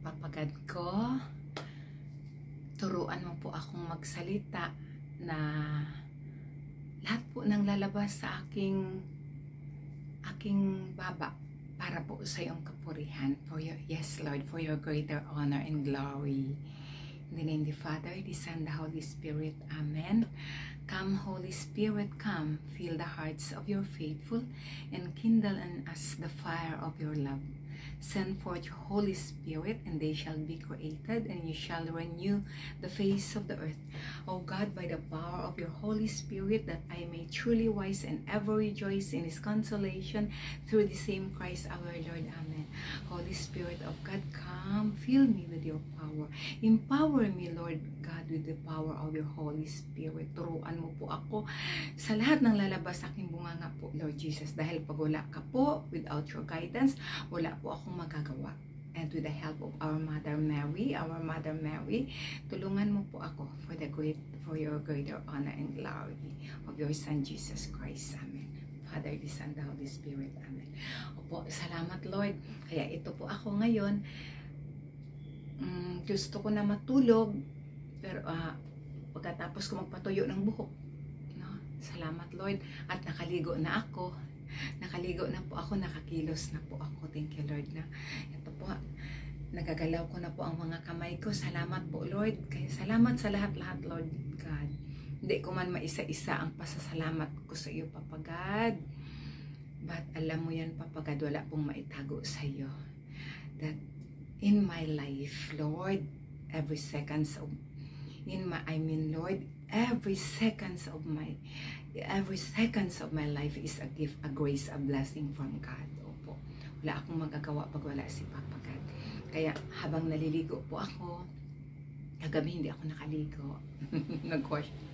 Papagad ko, turuan mo po akong magsalita na lahat po ng lalabas sa aking baba para po sa iyong kapurihan. Yes, Lord, for your greater honor and glory. In the name of the Father, the Son, the Holy Spirit. Amen. Come, Holy Spirit, come, fill the hearts of your faithful and kindle in us the fire of your love. Send forth your Holy Spirit, and they shall be created, and you shall renew the face of the earth. O God, by the power of your Holy Spirit, that I may truly wise and ever rejoice in his consolation through the same Christ our Lord. Amen. Holy Spirit of God, come, fill me with your power. Empower me, Lord God, with the power of your Holy Spirit. Turuan mo po ako sa lahat ng lalabas sa aking bunganga po, Lord Jesus. Dahil pag wala ka po, without your guidance, wala po akong magagawa. And with the help of our Mother Mary, tulungan mo po ako for your greater honor and glory of your Son Jesus Christ. Amen. Father, the Son, the Holy Spirit. Amen. Opo, salamat Lord. Kaya ito po ako ngayon. Gusto ko na matulog, pero pagkatapos ko magpatuyo ng buhok, no? Salamat Lord. At nakaligo na ako. Nakaligo na po ako, nakakilos na po ako. Thank you Lord na. Ito po, nagagalaw ko na po ang mga kamay ko. Salamat po Lord. Kaya salamat sa lahat-lahat Lord God. Hindi ko man maisa-isa ang pasasalamat ko sa iyo, Papa God. But alam mo yan, Papa God, wala pong maitago sa iyo. That in my life, Lord, every seconds of my life is a gift, a grace, a blessing from God. Opo. Wala akong magagawa pag wala si Papa God. Kaya habang naliligo po ako, kagabi hindi ako nakaligo. Nag-wash.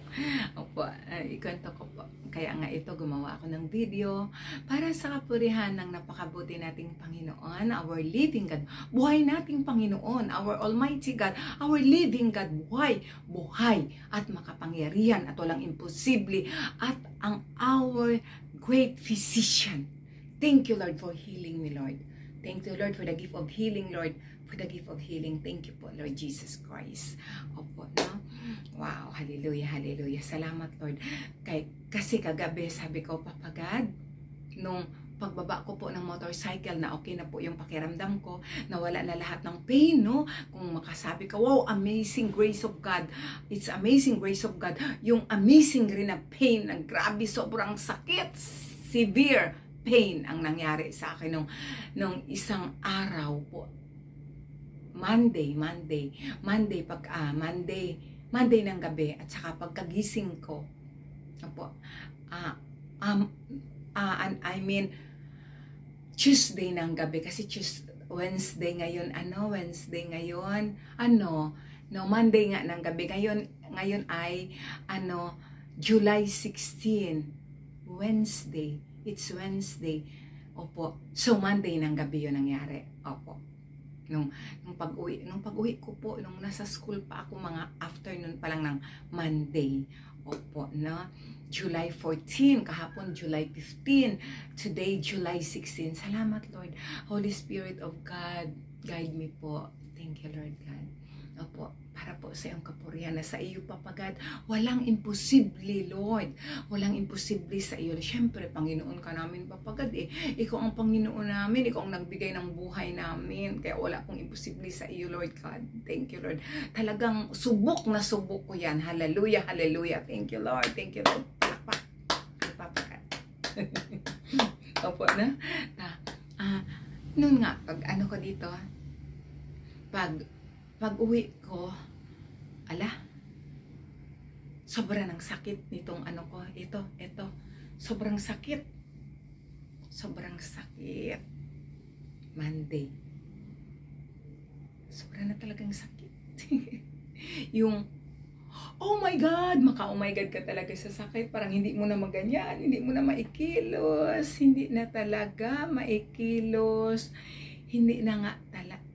Opo, ikwento ko po. Kaya nga ito, gumawa ako ng video para sa kapurihan ng napakabuti nating Panginoon, our living God. Buhay nating Panginoon, our Almighty God, our living God. Buhay at makapangyarihan at walang imposible. At ang our great physician. Thank you Lord for healing me, Lord. Thank you Lord for the gift of healing, Lord. For the gift of healing. Thank you po, Lord Jesus Christ. Opo, no? Wow, hallelujah, hallelujah. Salamat, Lord. Kasi kagabi, sabi ko, Papa God, nung pagbaba ko po ng motorcycle na okay na po yung pakiramdam ko, nawala na lahat ng pain, no? Kung makasabi ka, wow, amazing grace of God. It's amazing grace of God. Yung amazing rin na pain, na grabe, sobrang sakit, severe pain ang nangyari sa akin nung isang araw po. Monday ng gabi at saka pagkagising ko. Opo. Tuesday ng gabi kasi Wednesday ngayon, Monday nga ng gabi. Ngayon ay July 16. Wednesday. It's Wednesday. Opo. So Monday ng gabi 'yon nangyari. Opo. Nung pag-uwi ko po, nung nasa school pa ako, mga afternoon pa lang ng Monday. Opo, no? July 14, kahapon July 15, today July 16. Salamat Lord. Holy Spirit of God, guide me po. Thank you Lord God. Opo, para po sa iyong kapurihan na sa iyo, Papa God, walang imposible, Lord. Walang imposible sa iyo. Siyempre, Panginoon ka namin, Papa God, eh. Ikaw ang Panginoon namin, ikaw ang nagbigay ng buhay namin. Kaya wala pong imposible sa iyo, Lord God. Thank you, Lord. Talagang subok na subok ko yan. Hallelujah, hallelujah. Thank you, Lord. Thank you, Lord. Palakpak. Papa God. Opo na. Noon nga, pag ano ko dito, pag uwi ko, sobra ng sakit nitong ito, sobrang sakit. Monday. Sobra na talagang sakit. Yung, oh my God, oh my God ka talaga sa sakit. Parang hindi mo na maganyan, hindi mo na maikilos, hindi na talaga maikilos, hindi na nga talaga.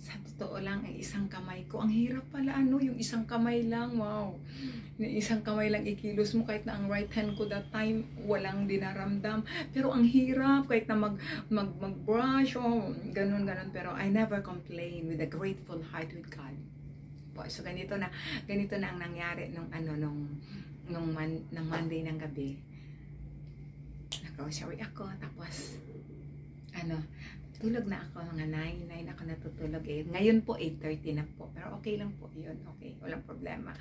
Sa totoo lang, ang isang kamay ko, ang hirap pala yung isang kamay lang, wow. Yung isang kamay lang ikilos mo, kahit na ang right hand ko that time, walang dinaramdam. Pero ang hirap, kahit na mag-brush, ganun. Pero I never complain with a grateful heart with God. So ganito na ang nangyari nung Monday ng gabi. Nag-grocery ako, tapos, tulog na ako, mga 9 ako natutulog Ngayon po, 8:30 na po. Pero okay lang po yun. Okay, walang problema.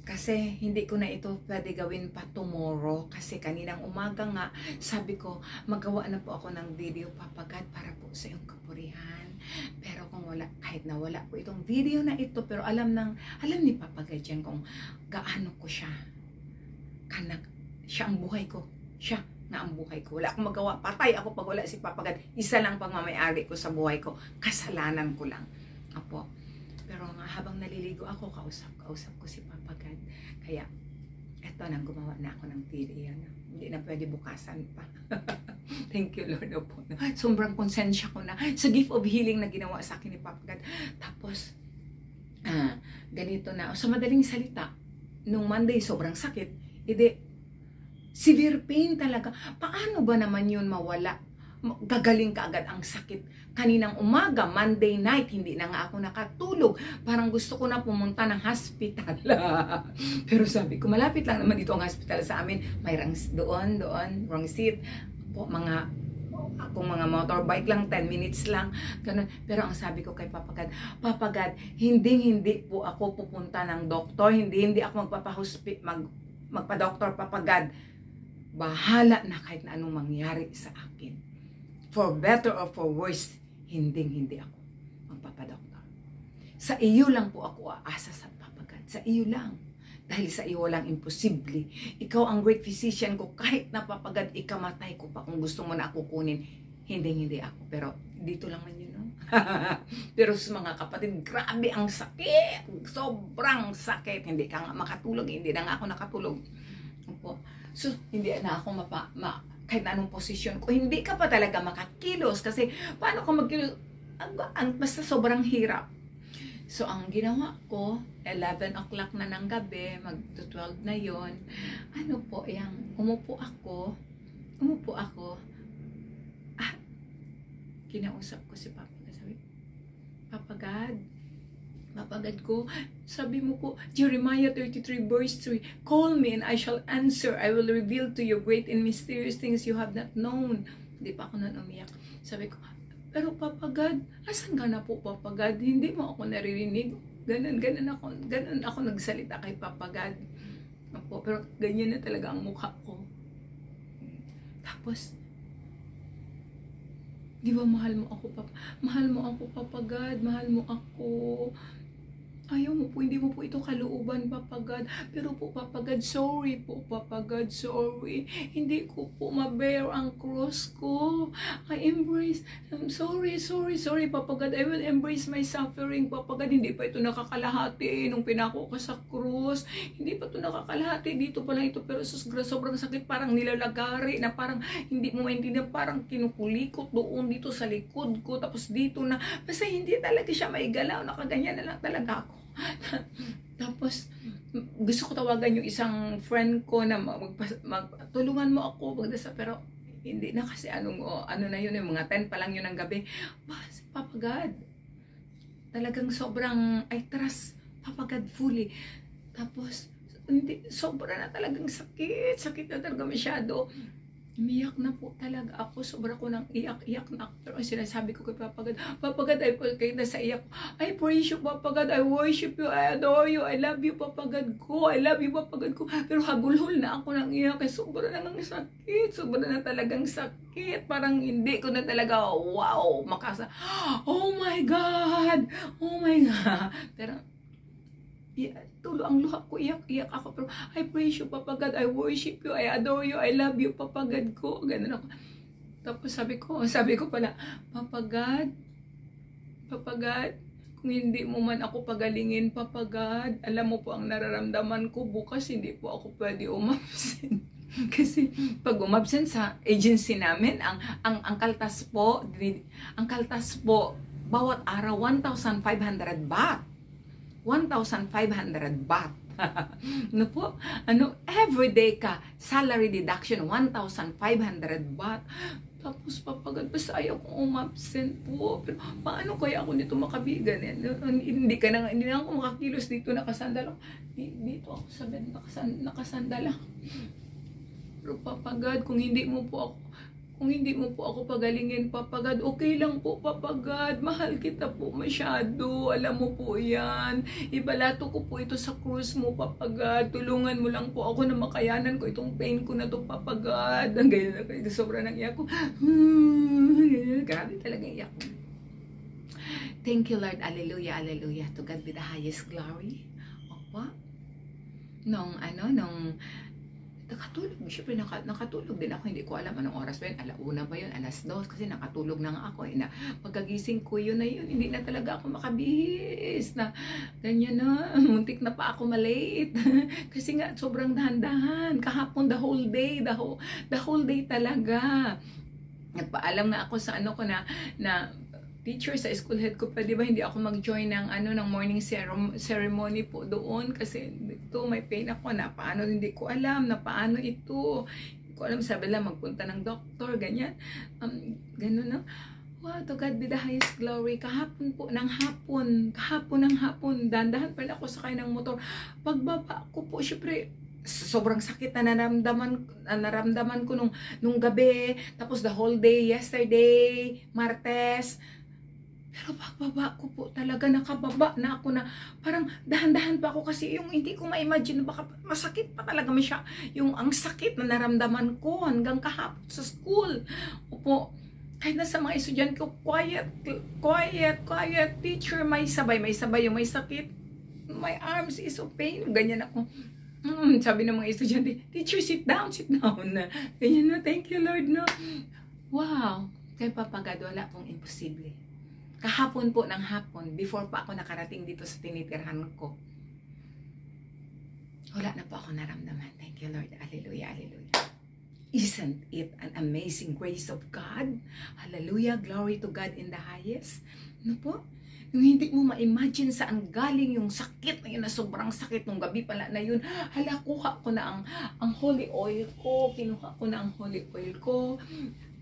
Kasi hindi ko na ito pwede gawin pa tomorrow. Kasi kaninang umaga nga, sabi ko, magawa na po ako ng video, Papa God, para po sa iyong kapurihan. Pero kung wala, kahit na wala po itong video na ito, pero alam ni Papa God yan kung gaano ko siya. Siya ang buhay ko. Siya na ang buhay ko. Wala akong magawa. Patay ako pag wala si Papa God. Isa lang pagmamayari ko sa buhay ko. Kasalanan ko lang. Apo. Pero nga habang naliligo ako, kausap ko si Papa God. Kaya, eto nang gumawa na ako ng video. Hindi na pwede bukasan pa. Thank you, Lord. Opo. Sobrang konsensya ko na sa gift of healing na ginawa sa akin ni Papa God. Tapos, ganito na. Sa madaling salita, nung Monday, sobrang sakit. Severe pain talaga. Paano ba naman yun mawala? Gagaling ka agad ang sakit. Kaninang umaga, Monday night, hindi na nga ako nakatulog. Parang gusto ko na pumunta ng hospital. Pero sabi ko, malapit lang naman dito ang hospital sa amin. May doon, wrong seat. Mga motorbike lang, 10 minutes lang. Ganun. Pero ang sabi ko kay Papa God, hindi po ako pupunta ng doktor. Hindi ako magpa-doktor, Papa God. Bahala na kahit na anong mangyari sa akin. For better or for worse, hindi ako magpapadoktor. Sa iyo lang po ako aasa sa Papa God. Sa iyo lang. Dahil sa iyo walang imposible. Ikaw ang great physician ko. Kahit na Papa God, ikamatay ko pa kung gusto mo na ako kunin. Hindi ako. Pero dito lang man yun, no? Pero sa mga kapatid, grabe ang sakit. Sobrang sakit. Hindi ka nga makatulog. Hindi na nga ako nakatulog. Opo. So, hindi na ako kahit anong posisyon ko. Hindi ka pa talaga makakilos. Kasi, paano ka magkilos? Basta sobrang hirap. So, ang ginawa ko, 11 o'clock na ng gabi, mag-12 na yon. Umupo ako. Kinausap ko si Papa. Sabi, Papa God ko, sabi mo po, Jeremiah 33 verse 3, call me and I shall answer. I will reveal to you great and mysterious things you have not known. Hindi pa ako nun umiyak. Sabi ko, pero Papa God, asan ka na po, Papa God? Hindi mo ako naririnig. Ganun ako nagsalita kay Papa God. Pero ganyan na talaga ang mukha ko. Tapos, di ba mahal mo ako, Papa? Mahal mo ako, Papa God. Mahal mo ako. Ayaw mo po, hindi mo po ito kalooban, Papa God. Pero po, Papa God, sorry po, Papa God, sorry. Hindi ko po ma-bear ang cross ko. I'm sorry, Papa God. I will embrace my suffering, Papa God. Hindi pa ito nakakalahati nung pinako ka sa cross. Hindi pa ito nakakalahati. Dito pa lang ito, pero sobrang sakit. Parang nilalagari na parang hindi mo maintindihan. Parang kinukulikot doon dito sa likod ko. Tapos dito na. Basta hindi talaga siya maigalaw. Nakaganyan na lang talaga ako. Tapos gusto ko tawagan yung isang friend ko na magtulungan mo ako magdasa, pero hindi na kasi ano na yun, yung mga 10 pa lang yun ng gabi. Papa God, talagang sobrang I trust Papa God fully. Tapos hindi, sobra na talagang sakit na talaga masyado. Umiyak na po talaga ako. Sobra ko nang iyak na. Pero sinasabi ko kay Papa God, Papa God, kahit nasa iyak, I praise you, Papa God. I worship you. I adore you. I love you, Papa God ko. I love you, Papa God ko. Pero hagulhol na ako ng iyak. Sobra na ng sakit. Sobra na talagang sakit. Parang hindi ko na talaga, wow, oh my God. Pero, tulo ang luha ko, iyak ako, pero I praise you, Papa God, I worship you, I adore you, I love you, Papa God ko. Ganun ako. Tapos sabi ko pala, Papa God, kung hindi mo man ako pagalingin, Papa God, alam mo po ang nararamdaman ko, bukas hindi po ako pwede umabsent. Kasi pag umabsent sa agency namin, ang kaltas po, bawat araw 1,500 baht. 1,500 baht. No po, everyday ka, salary deduction, 1,500 baht. Tapos papagad, basta ayaw kong umabsent po. Pero paano kaya ako nito makabigan? Hindi na ako makakilos dito, nakasandal ako. Dito ako sa bed, nakasandal ako. Pero papagad, kung hindi mo po ako pagalingin, papagad, okay lang po, papagad. Mahal kita po masyado. Alam mo po yan. Ibalato ko po ito sa krus mo, papagad. Tulungan mo lang po ako na makayanan ko itong pain ko na to, papagad. Ang ganyan na kayo. Sobra nang iyak ko. Grabe talaga iyak ko. Thank you, Lord. Alleluia, alleluia. To God be the highest glory. Opo. Nung nakatulog, syempre nakatulog din ako, hindi ko alam anong oras ba yun, alauna ba yun, alas 2, kasi nakatulog na nga ako, na pagkagising ko yun na yun, hindi na talaga ako makabihis, na ganyan na, muntik na pa ako malate, kasi nga sobrang dahan-dahan, kahapon the whole day talaga, nagpaalam nga ako sa ko na teacher sa school head ko pa, di ba hindi ako mag-join ng ng morning ceremony po doon kasi ito may pain ako na paano, hindi ko alam na paano ito, hindi ko alam, sabi lang magpunta ng doktor, ganyan, ganun na. Wow, to God be the highest glory. Kahapon ng hapon, dandahan pa ako sakay ng motor. Pagbaba ko po, syempre sobrang sakit na naramdaman ko nung gabi, tapos the whole day yesterday, Martes. Pero pagbaba ko po, talaga nakababa na ako na parang dahan-dahan pa ako kasi yung hindi ko ma-imagine, baka masakit pa talaga siya. Yung ang sakit na naramdaman ko hanggang kahapon sa school. Opo, kahit na sa mga estudyante ko, quiet, teacher, may sabay yung may sakit. My arms is so pain, ganyan ako. Sabi ng mga estudyante, teacher, sit down na. Ganyan na, thank you Lord na. Wow, kay papagad, wala pong imposible. Kahapon po ng hapon, before pa ako nakarating dito sa tinitirhan ko, wala na po ako naramdaman. Thank you Lord, hallelujah, hallelujah. Isn't it an amazing grace of God? Hallelujah, glory to God in the highest. Ano po? Yung hindi mo ma-imagine saan galing yung sakit na yun, na sobrang sakit nung gabi pala na yun. Hala, kuha ko na ang holy oil ko, kinuha ko na ang holy oil ko.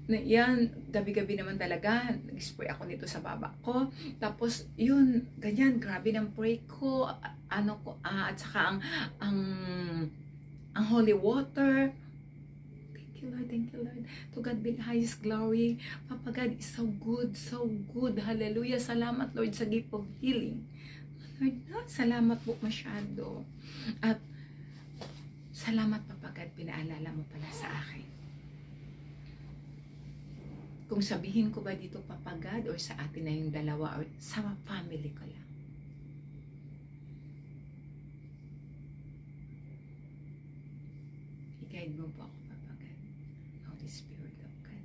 Na yan, gabi-gabi naman talaga, nag-spray ako nito sa baba ko. Tapos, yun, ganyan, grabe ng pray ko, at saka ang holy water. Thank you Lord. To God be the highest glory. Papa God is so good. Hallelujah. Salamat Lord sa gift of healing. Lord, salamat po masyado. At salamat Papa God, pinaalala mo pala sa akin. Kung sabihin ko ba dito Papa God or sa atin na yung dalawa or sa family ko lang. I-guide mo po ako Papa God. Holy Spirit of God.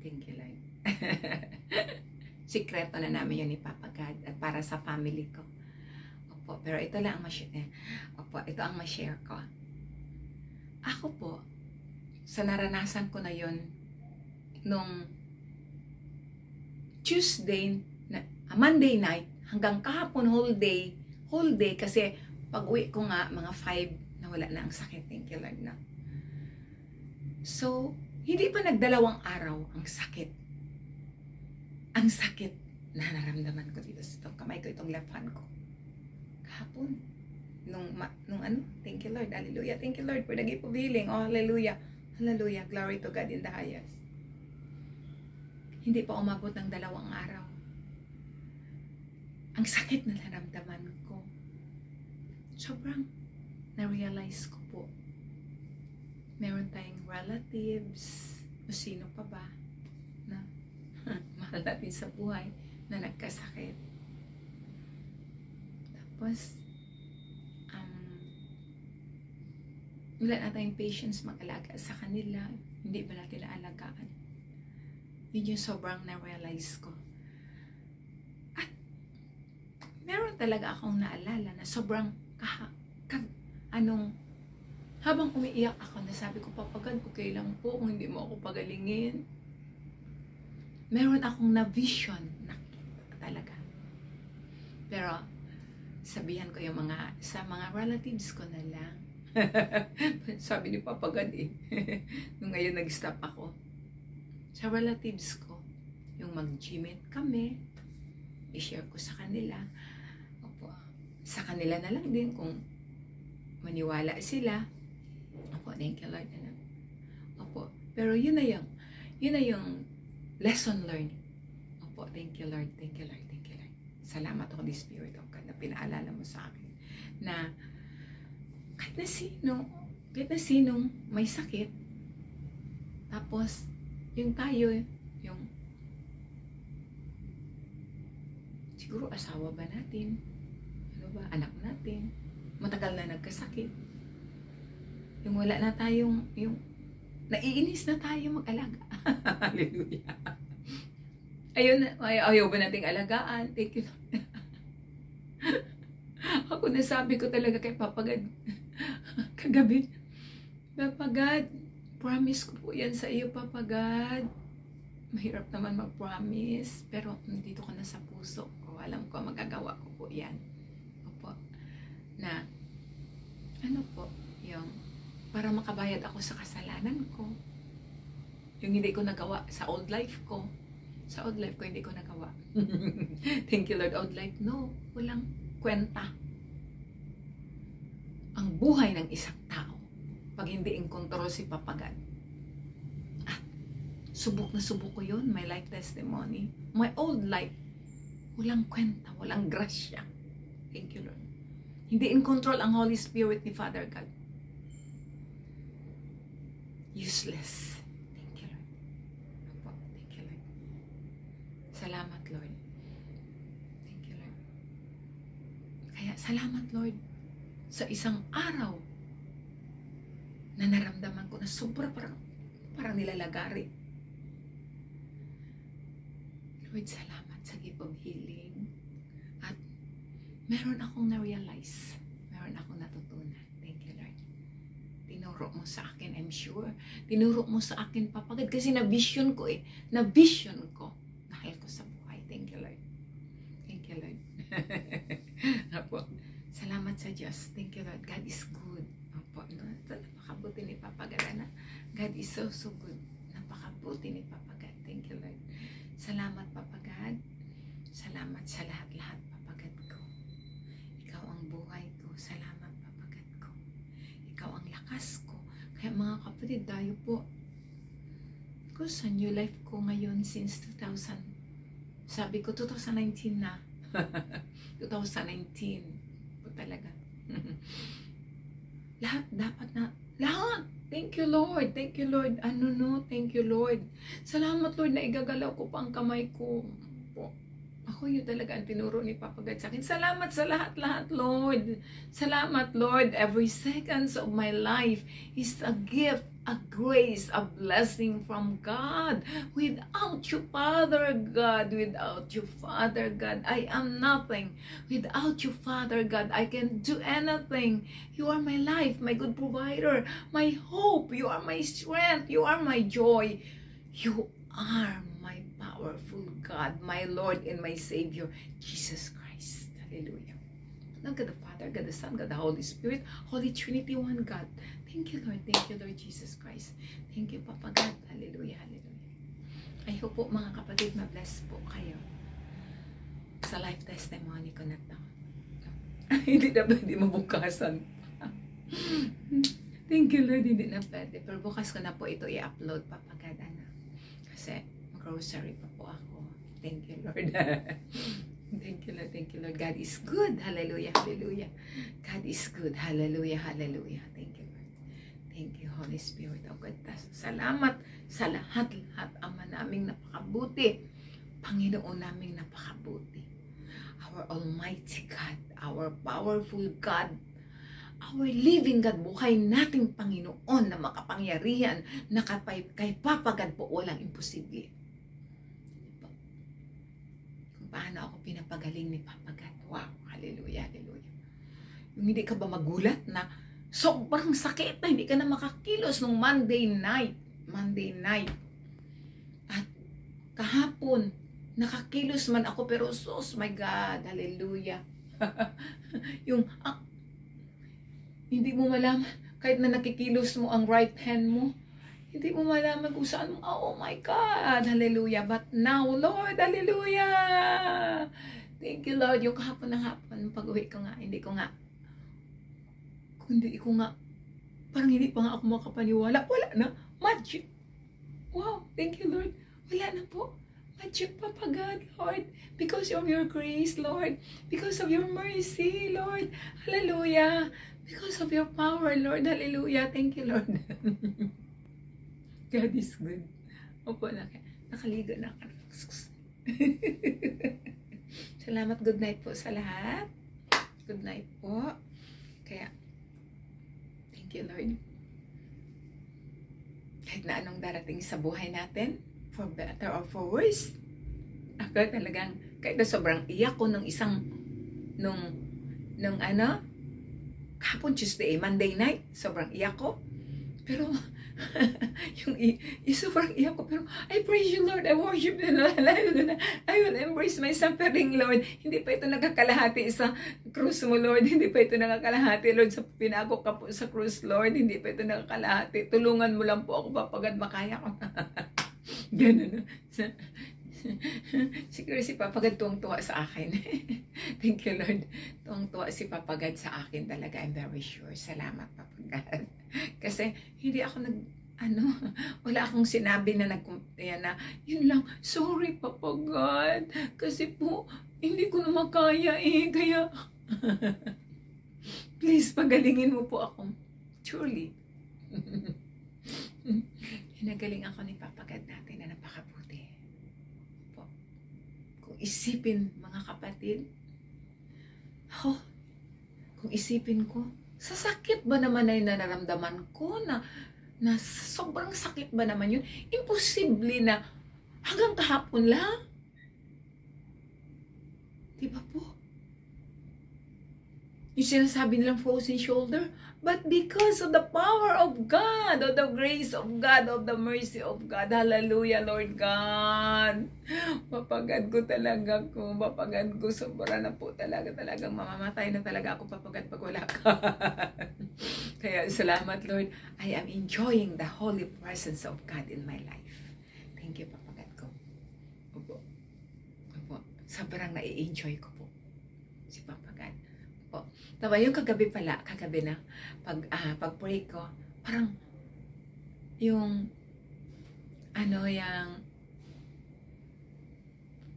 Thank you Lord. Sikreto na namin yun ni Papa God at para sa family ko. Pero ito lang ang ito ang ma-share ko. Ako po, sa naranasan ko na yon nung Monday night, hanggang kahapon whole day kasi pag uwi ko nga, mga 5, nawala na ang sakit. Thank you Lord na. So, hindi pa nagdalawang araw ang sakit. Ang sakit na naramdaman ko dito sa itong kamay ko, itong left hand ko. Hapon thank you Lord, hallelujah, thank you Lord for the gift of healing, oh hallelujah, hallelujah, glory to God in the highest. Hindi pa umabot ng 2 araw, ang sakit na naramdaman ko, sobrang na-realize ko po, meron tayong relatives, o sino pa ba na mahal natin sa buhay na nagkasakit. Tapos, wala na tayong patience mag-alaga sa kanila. Hindi ba natin naalagaan? Yun yung sobrang na-realize ko. At, meron talaga akong naalala na sobrang Habang umiiyak ako, nasabi ko, Papa God, okay lang po kung hindi mo ako pagalingin. Meron akong na-vision, nakita talaga. Pero, sabihan ko yung sa mga relatives ko na lang. Sabi ni Papa God nung ngayon nag-stop ako. Sa relatives ko, yung mag-gymit kami, i-share ko sa kanila. Opo, sa kanila na lang din kung maniwala sila. Opo, thank you Lord. Opo, pero yun na yung lesson learned. Opo, thank you Lord, thank you Lord, thank you Lord. Salamat Holy Spirit of God na pinaalala mo sa akin na kahit na sinong may sakit, tapos yung tayo, yung siguro asawa ba natin, anak natin, matagal na nagkasakit, yung wala na tayong, yung naiinis na tayo mag-alaga. Hallelujah. Ayaw ba nating alagaan? Thank you. Ako nasabi ko talaga kay Papa God kagabi, Papa God, promise ko po yan sa iyo, Papa God. Mahirap naman mag-promise, pero dito ko na sa puso ko. Alam ko, magagawa ko po yan. Opo. Na, yung para makabayad ako sa kasalanan ko. Yung hindi ko nagawa sa old life ko. Sa old life ko, hindi ko nagawa. Thank you, Lord. Old life, no. Walang kwenta. Ang buhay ng isang tao, pag hindi in control si Papa God. At subok na subok ko yun, my life testimony. My old life, walang kwenta, walang grasya. Thank you, Lord. Hindi in control ang Holy Spirit ni Father God. Useless. Thank you, Lord. Opo, thank you, Lord. Salamat, Lord. Thank you, Lord. Kaya, salamat, Lord, sa isang araw na naramdaman ko na sobra parang nilalagari. Lord, salamat sa gift of healing. At meron akong na-realize. Meron akong natutunan. Thank you, Lord. Tinuro mo sa akin, I'm sure. Tinuro mo sa akin, Papa God, kasi na-vision ko Na-vision ko. Mahal ko sa buhay. Thank you, Lord. Thank you, Lord. Apo. Salamat sa Diyos. Thank you, Lord. God is good. Opo, no? Napakabuti ni Papa God. God is so, so good. Napakabuti ni Papa God. Thank you, Lord. Salamat, Papa God. Salamat sa lahat-lahat, Papa God ko. Ikaw ang buhay ko. Salamat, Papa God ko. Ikaw ang lakas ko. Kaya mga kapatid, tayo po. Ko sa new life ko ngayon since 2000. Sabi ko, 2019 na. 2019. Talaga. Lahat dapat na, lahat. Thank you, Lord. Thank you, Lord. Thank you, Lord. Salamat, Lord, na igagalaw ko pa ang kamay ko. Ako yun talaga ang tinuro ni Papa God sa akin. Salamat sa lahat-lahat, Lord. Salamat, Lord. Every seconds of my life is a gift, a grace, a blessing from God. Without you, Father God, I am nothing. Without you, Father God, I can do anything. You are my life, my good provider, my hope. You are my strength. You are my joy. You are my powerful God, my Lord and my Savior, Jesus Christ. Hallelujah. Now, God the Father, God the Son, God the Holy Spirit, Holy Trinity, one God. Thank you, Lord. Thank you, Lord Jesus Christ. Thank you, Papa God. Hallelujah, hallelujah. I hope po, mga kapatid, ma-bless po kayo sa life testimony ko na ito. Hindi na pwede mabukasan. Thank you, Lord. Hindi na pwede. Pero bukas ko na po ito i-upload, Papa God. Kasi grocery pa po ako. Thank you, Lord. Thank you, Lord. Thank you, Lord. God is good. Hallelujah. Hallelujah. God is good. Hallelujah. Hallelujah. Thank you, Lord. Thank you, Holy Spirit of God. Salamat sa lahat-lahat. Ama naming napakabuti. Panginoon naming napakabuti. Our Almighty God. Our powerful God. Our living God, buhay nating Panginoon na makapangyarihan, na kay Papa God po walang imposible. Kung paano ako pinapagaling ni Papa God. Wow, hallelujah, hallelujah. Yung hindi ka ba magulat na sobrang sakit na hindi ka na makakilos nung Monday night. At kahapon, nakakilos man ako, pero sus, my God, hallelujah. Yung, hindi mo malaman, kahit na nakikilos mo ang right hand mo, hindi mo malaman kung saan mo, oh my God, hallelujah. But now, Lord, hallelujah. Thank you, Lord. Yung kahapon ng hapon, pag-uwi ko nga, hindi ko nga, parang hindi pa nga ako makapaniwala. Wala na, magic. Wow, thank you, Lord. Wala na po. Magic, Papa God, Lord. Because of your grace, Lord. Because of your mercy, Lord. Hallelujah. Because of your power, Lord. Hallelujah. Thank you, Lord. God is good. Opo, nakaligo na ako. Salamat. Good night po sa lahat. Good night po. Kaya, thank you, Lord. Kahit na anong darating sa buhay natin, for better or for worse, ako talagang, kahit na sobrang iyak ko nung kahapon Tuesday, Monday night, sobrang iyak ko. Pero, yung sobrang iyak ko, pero I praise you, Lord, I worship you, Lord, I will embrace my suffering, Lord. Hindi pa ito nakakalahati sa krus mo, Lord. Hindi pa ito nakakalahati, Lord, sa pinago ka po sa krus, Lord. Hindi pa ito nakakalahati. Tulungan mo lang po ako, papagad makaya ko. Ganun. Siguro si Papagad tuwang-tuwa sa akin. Thank you, Lord. Tuwang-tuwa si Papagad sa akin talaga. I'm very sure. Salamat, Papagad. Kasi hindi ako wala akong sinabi na yun lang, sorry, Papagad. Kasi po, hindi ko na makaya kaya, please, pagalingin mo po ako. Truly. Hinagaling ako ni Papagad natin na napakabuti. Isipin, mga kapatid, kung isipin ko, sa sakit ba naman ay nararamdaman ko na sobrang sakit ba naman yun? Imposible na hanggang kahapon lang. Diba po? Yung sinasabi nilang frozen shoulder, but because of the power of God, of the grace of God, of the mercy of God, hallelujah, Lord God. Papagad ko talaga ko, papagad ko, sobra na po talagang mamamatay na talaga ako, papagad pag wala ka. Kaya salamat, Lord, I am enjoying the holy presence of God in my life. Thank you, papagad ko. Opo. Sobrang na-i-enjoy ko po si papagad. Po. Tama, yung kagabi na, pag-pray ko, parang,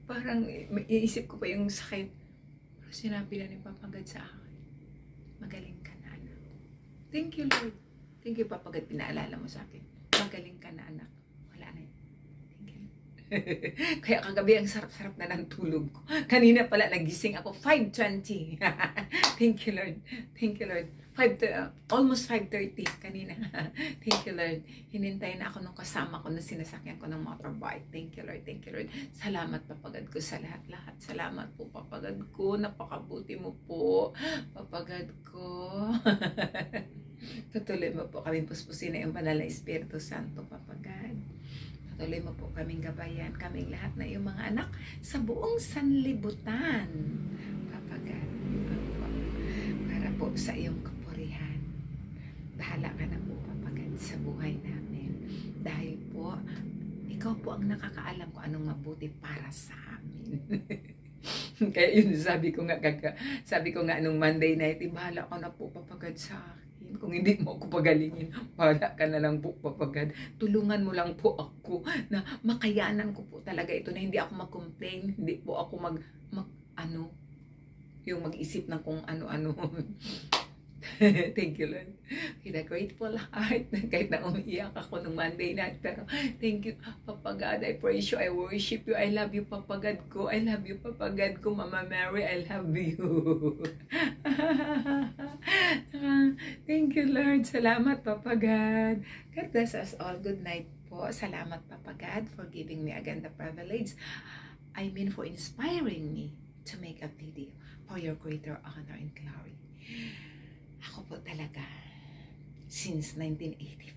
parang iisip ko pa yung sakit. Pero sinabi na ni Papagad sa akin, magaling ka na, anak. Thank you, Lord. Thank you, Papagad, pinaalala mo sa akin. Magaling ka na, anak. Wala na yun. Thank you. Kaya kagabi ang sarap-sarap na ng tulog ko. Kanina pala nagising ako 5:20. Thank you, Lord. Thank you, Lord. Almost 5:30 kanina. Thank you, Lord. Hinintay na ako nung kasama ko na sinasakyan ko ng motorbike. Thank you, Lord. Thank you, Lord. Salamat, Papagad ko, sa lahat-lahat. Salamat po, Papagad ko. Napakabuti mo po, Papagad ko. Patuloy mo po kaming puspusin na yung banal na Espiritu Santo, Papagad. Patuloy mo po kaming gabayan, kaming lahat na yung mga anak sa buong sanlibutan, Papagad. Para po sa iyong kapurihan. Bahala ka na po, Papagad, sa buhay namin. Dahil po, ikaw po ang nakakaalam kung anong mabuti para sa amin. Kaya yun, sabi ko nga nung Monday night, bahala ka na po, Papagad, sa akin. Kung hindi mo ako pagalingin, bahala ka na lang po, Papagad. Tulungan mo lang po ako na makayanan ko po talaga ito, na hindi ako mag-complain, hindi po ako yung mag-isip ng kung ano-ano. Thank you, Lord. With a grateful heart, kahit na umiiyak ako nung Monday night, pero thank you, Papagad. I praise you, I worship you, I love you, Papagad ko. I love you, Papagad ko, Mama Mary, I love you. Thank you, Lord. Salamat, Papagad. God bless us all. Good night po. Salamat, Papagad, for giving me again the privilege. For inspiring me to make a video for your greater honor and glory. Ako po talaga, since 1984.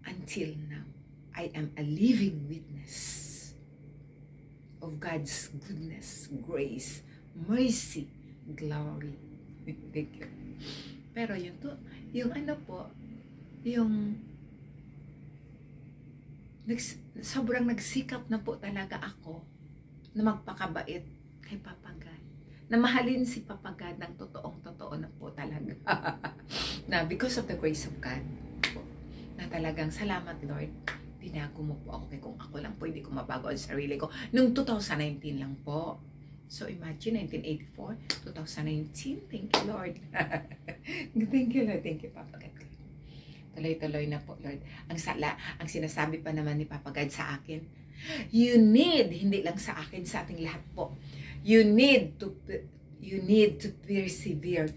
Until now, I am a living witness of God's goodness, grace, mercy, glory. Thank you. Pero yung ano po, yung sobrang nagsikap na po talaga ako na magpakabait kay Papa God. Na mahalin si Papa God ng totoong-totoo na po talaga. Na because of the grace of God po, na talagang salamat Lord, binago mo po ako. Kaya kung ako lang po, hindi ko mabago ang sarili ko. Noong 2019 lang po. So imagine, 1984, 2019. Thank you Lord. Thank you Lord. Thank you Papa God. Tuloy-tuloy na po Lord. Ang sinasabi pa naman ni Papa God sa akin, you need, hindi lang sa akin, sa ating lahat po, you need to persevere,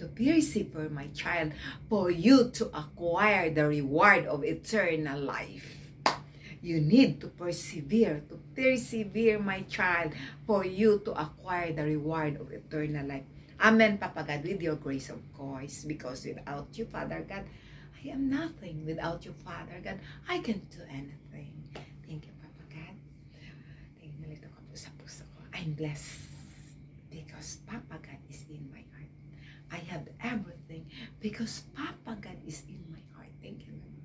my child, for you to acquire the reward of eternal life. You need to persevere, my child, for you to acquire the reward of eternal life. Amen, Papa God, with your grace, of course, because without you, Father God, I am nothing. Without you, Father God, I can't do anything. Thank you, Papa God. Thank you, nalito ko po sa puso ko. I'm blessed because Papa God is in my heart. I have everything because Papa God is in my heart. Thank you, Lord.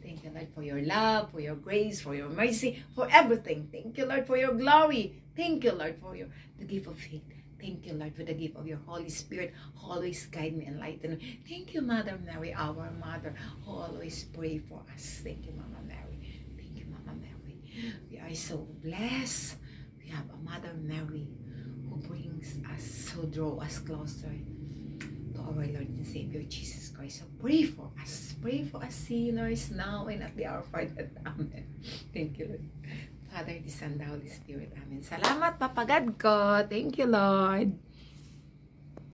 Thank you, Lord, for your love, for your grace, for your mercy, for everything. Thank you, Lord, for your glory. Thank you, Lord, for the gift of faith. Thank you, Lord, for the gift of your Holy Spirit. Always guide me, enlighten me. Thank you, Mother Mary, our Mother, who always pray for us. Thank you, Mama Mary. Thank you, Mama Mary. We are so blessed. We have a Mother Mary who brings us, who draw us closer to our Lord and Savior, Jesus Christ. So pray for us. Pray for us sinners now and at the hour of our death. Amen. Thank you, Lord. Father, the Son, the Holy Spirit. Amen. Salamat, Papa God ko. Thank you, Lord.